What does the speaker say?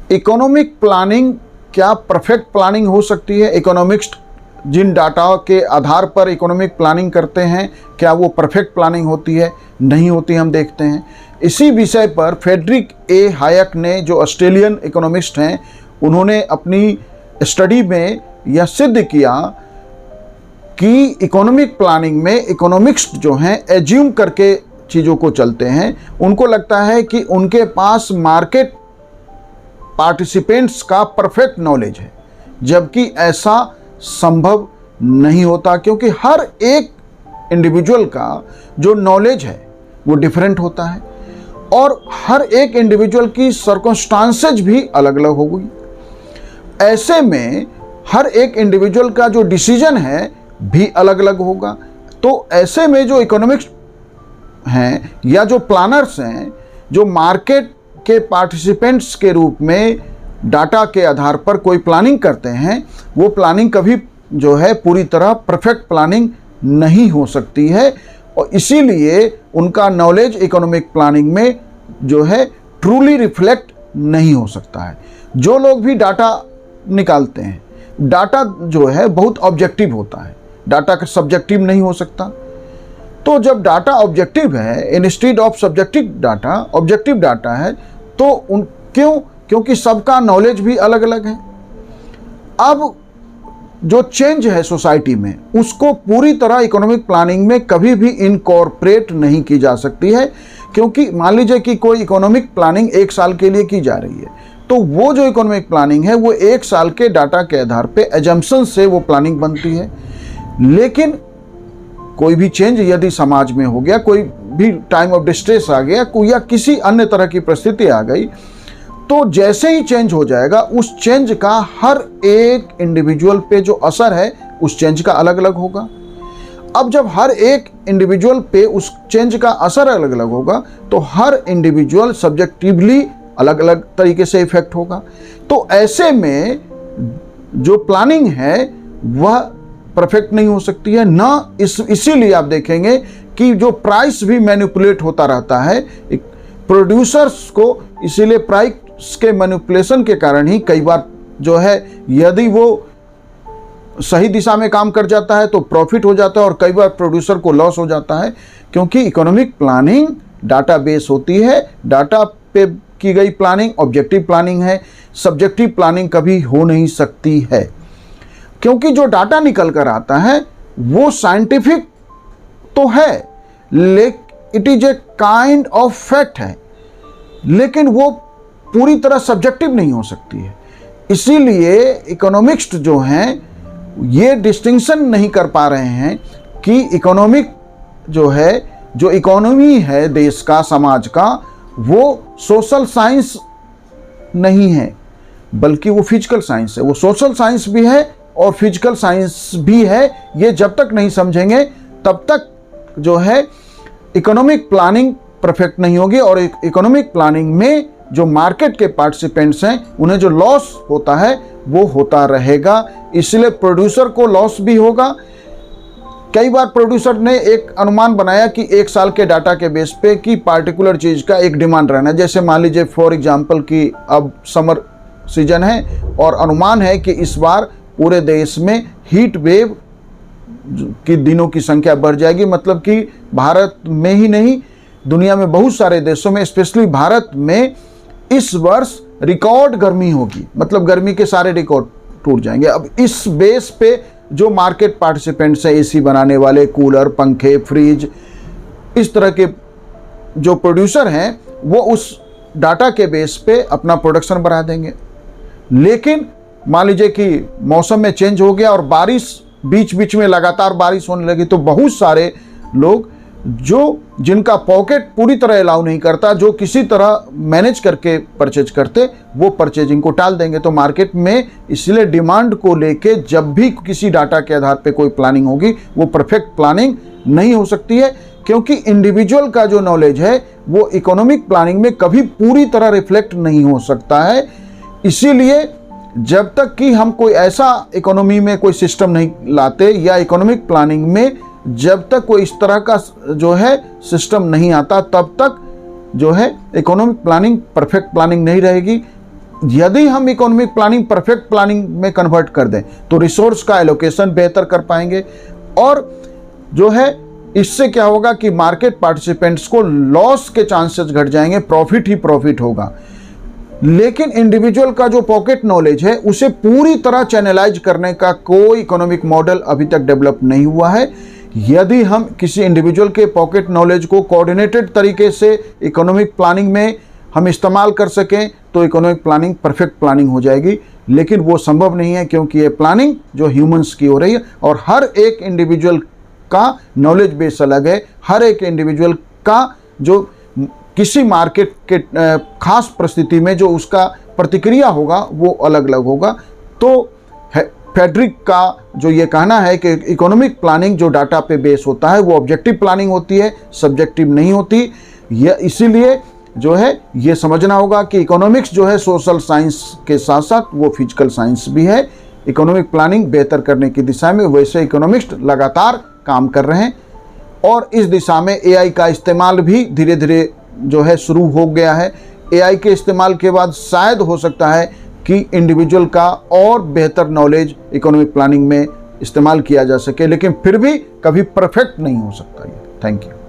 Economic planning क्या perfect planning हो सकती है? इकोनॉमिक्स जिन डाटा के आधार पर इकोनॉमिक प्लानिंग करते हैं, क्या वो परफेक्ट प्लानिंग होती है? नहीं होती, हम देखते हैं। इसी विषय पर फ्रेडरिक ए हायक ने, जो ऑस्ट्रेलियन इकोनॉमिस्ट हैं, उन्होंने अपनी स्टडी में यह सिद्ध किया कि इकोनॉमिक प्लानिंग में इकोनॉमिक्स जो हैं एज्यूम करके चीज़ों को चलते हैं। उनको लगता है कि उनके पास मार्केट पार्टिसिपेंट्स का परफेक्ट नॉलेज है, जबकि ऐसा संभव नहीं होता, क्योंकि हर एक इंडिविजुअल का जो नॉलेज है वो डिफरेंट होता है और हर एक इंडिविजुअल की सर्कमस्टांसेज भी अलग अलग होगी। ऐसे में हर एक इंडिविजुअल का जो डिसीजन है भी अलग अलग होगा। तो ऐसे में जो इकोनॉमिक्स हैं या जो प्लानर्स हैं, जो मार्केट के पार्टिसिपेंट्स के रूप में डाटा के आधार पर कोई प्लानिंग करते हैं, वो प्लानिंग कभी जो है पूरी तरह परफेक्ट प्लानिंग नहीं हो सकती है और इसीलिए उनका नॉलेज इकोनॉमिक प्लानिंग में जो है ट्रूली रिफ्लेक्ट नहीं हो सकता है। जो लोग भी डाटा निकालते हैं, डाटा जो है बहुत ऑब्जेक्टिव होता है, डाटा का सब्जेक्टिव नहीं हो सकता। तो जब डाटा ऑब्जेक्टिव है instead of subjective data, objective data है, तो क्योंकि सबका नॉलेज भी अलग अलग है। अब जो चेंज है सोसाइटी में, उसको पूरी तरह इकोनॉमिक प्लानिंग में कभी भी इनकॉर्पोरेट नहीं की जा सकती है, क्योंकि मान लीजिए कि कोई इकोनॉमिक प्लानिंग 1 साल के लिए की जा रही है, तो वो जो इकोनॉमिक प्लानिंग है वो 1 साल के डाटा के आधार पे एजम्पशन से वो प्लानिंग बनती है। लेकिन कोई भी चेंज यदि समाज में हो गया, कोई भी टाइम ऑफ डिस्ट्रेस आ गया, कोई या किसी अन्य तरह की परिस्थिति आ गई, तो जैसे ही चेंज हो जाएगा, उस चेंज का हर एक इंडिविजुअल पे जो असर है उस चेंज का अलग अलग होगा। अब जब हर एक इंडिविजुअल पे उस चेंज का असर अलग अलग होगा, तो हर इंडिविजुअल सब्जेक्टिवली अलग अलग तरीके से इफेक्ट होगा। तो ऐसे में जो प्लानिंग है वह परफेक्ट नहीं हो सकती है ना। इसीलिए आप देखेंगे कि जो प्राइस भी मैनिपुलेट होता रहता है प्रोड्यूसर्स को, इसीलिए प्राइस के मैनिपुलेशन के कारण ही कई बार जो है, यदि वो सही दिशा में काम कर जाता है तो प्रॉफिट हो जाता है और कई बार प्रोड्यूसर को लॉस हो जाता है, क्योंकि इकोनॉमिक प्लानिंग डाटा बेस होती है। डाटा पे की गई प्लानिंग ऑब्जेक्टिव प्लानिंग है, सब्जेक्टिव प्लानिंग कभी हो नहीं सकती है, क्योंकि जो डाटा निकल कर आता है वो साइंटिफिक तो है, लेकिन it is a kind of fact है, लेकिन वो पूरी तरह सब्जेक्टिव नहीं हो सकती है। इसीलिए इकोनॉमिक्स जो हैं ये डिस्टिंक्शन नहीं कर पा रहे हैं कि इकोनॉमिक जो है, जो इकोनॉमी है देश का, समाज का, वो सोशल साइंस नहीं है, बल्कि वो फिजिकल साइंस है। वो सोशल साइंस भी है और फिजिकल साइंस भी है। ये जब तक नहीं समझेंगे तब तक जो है इकोनॉमिक प्लानिंग परफेक्ट नहीं होगी और इकोनॉमिक प्लानिंग में जो मार्केट के पार्टिसिपेंट्स हैं उन्हें जो लॉस होता है वो होता रहेगा। इसलिए प्रोड्यूसर को लॉस भी होगा। कई बार प्रोड्यूसर ने एक अनुमान बनाया कि 1 साल के डाटा के बेस पे कि पार्टिकुलर चीज़ का एक डिमांड रहना है। जैसे मान लीजिए फॉर एग्जांपल कि अब समर सीजन है और अनुमान है कि इस बार पूरे देश में हीट वेव की दिनों की संख्या बढ़ जाएगी। मतलब कि भारत में ही नहीं, दुनिया में बहुत सारे देशों में, स्पेशली भारत में इस वर्ष रिकॉर्ड गर्मी होगी। मतलब गर्मी के सारे रिकॉर्ड टूट जाएंगे। अब इस बेस पे जो मार्केट पार्टिसिपेंट्स हैं, एसी बनाने वाले, कूलर, पंखे, फ्रिज, इस तरह के जो प्रोड्यूसर हैं, वो उस डाटा के बेस पे अपना प्रोडक्शन बढ़ा देंगे। लेकिन मान लीजिए कि मौसम में चेंज हो गया और बारिश बीच बीच में लगातार बारिश होने लगी, तो बहुत सारे लोग जिनका पॉकेट पूरी तरह अलाउ नहीं करता, जो किसी तरह मैनेज करके परचेज करते, वो परचेजिंग को टाल देंगे। तो मार्केट में इसलिए डिमांड को लेके जब भी किसी डाटा के आधार पे कोई प्लानिंग होगी वो परफेक्ट प्लानिंग नहीं हो सकती है, क्योंकि इंडिविजुअल का जो नॉलेज है वो इकोनॉमिक प्लानिंग में कभी पूरी तरह रिफ्लेक्ट नहीं हो सकता है। इसीलिए जब तक कि हम कोई ऐसा इकोनॉमी में कोई सिस्टम नहीं लाते या इकोनॉमिक प्लानिंग में जब तक कोई इस तरह का जो है सिस्टम नहीं आता, तब तक जो है इकोनॉमिक प्लानिंग परफेक्ट प्लानिंग नहीं रहेगी। यदि हम इकोनॉमिक प्लानिंग परफेक्ट प्लानिंग में कन्वर्ट कर दें तो रिसोर्स का एलोकेशन बेहतर कर पाएंगे, और जो है इससे क्या होगा कि मार्केट पार्टिसिपेंट्स को लॉस के चांसेस घट जाएंगे, प्रॉफिट ही प्रॉफिट होगा। लेकिन इंडिविजुअल का जो पॉकेट नॉलेज है उसे पूरी तरह चैनलाइज करने का कोई इकोनॉमिक मॉडल अभी तक डेवलप नहीं हुआ है। यदि हम किसी इंडिविजुअल के पॉकेट नॉलेज को कोऑर्डिनेटेड तरीके से इकोनॉमिक प्लानिंग में हम इस्तेमाल कर सकें तो इकोनॉमिक प्लानिंग परफेक्ट प्लानिंग हो जाएगी, लेकिन वो संभव नहीं है क्योंकि ये प्लानिंग जो ह्यूमंस की हो रही है और हर एक इंडिविजुअल का नॉलेज बेस अलग है, हर एक इंडिविजुअल का जो किसी मार्केट के खास परिस्थिति में जो उसका प्रतिक्रिया होगा वो अलग अलग होगा। तो फेडरिक का जो ये कहना है कि इकोनॉमिक प्लानिंग जो डाटा पे बेस होता है वो ऑब्जेक्टिव प्लानिंग होती है, सब्जेक्टिव नहीं होती। यह इसीलिए जो है ये समझना होगा कि इकोनॉमिक्स जो है सोशल साइंस के साथ साथ वो फिजिकल साइंस भी है। इकोनॉमिक प्लानिंग बेहतर करने की दिशा में वैसे इकोनॉमिस्ट लगातार काम कर रहे हैं और इस दिशा में एआई का इस्तेमाल भी धीरे धीरे जो है शुरू हो गया है। एआई के इस्तेमाल के बाद शायद हो सकता है कि इंडिविजुअल का और बेहतर नॉलेज इकोनॉमिक प्लानिंग में इस्तेमाल किया जा सके, लेकिन फिर भी कभी परफेक्ट नहीं हो सकता। Thank you.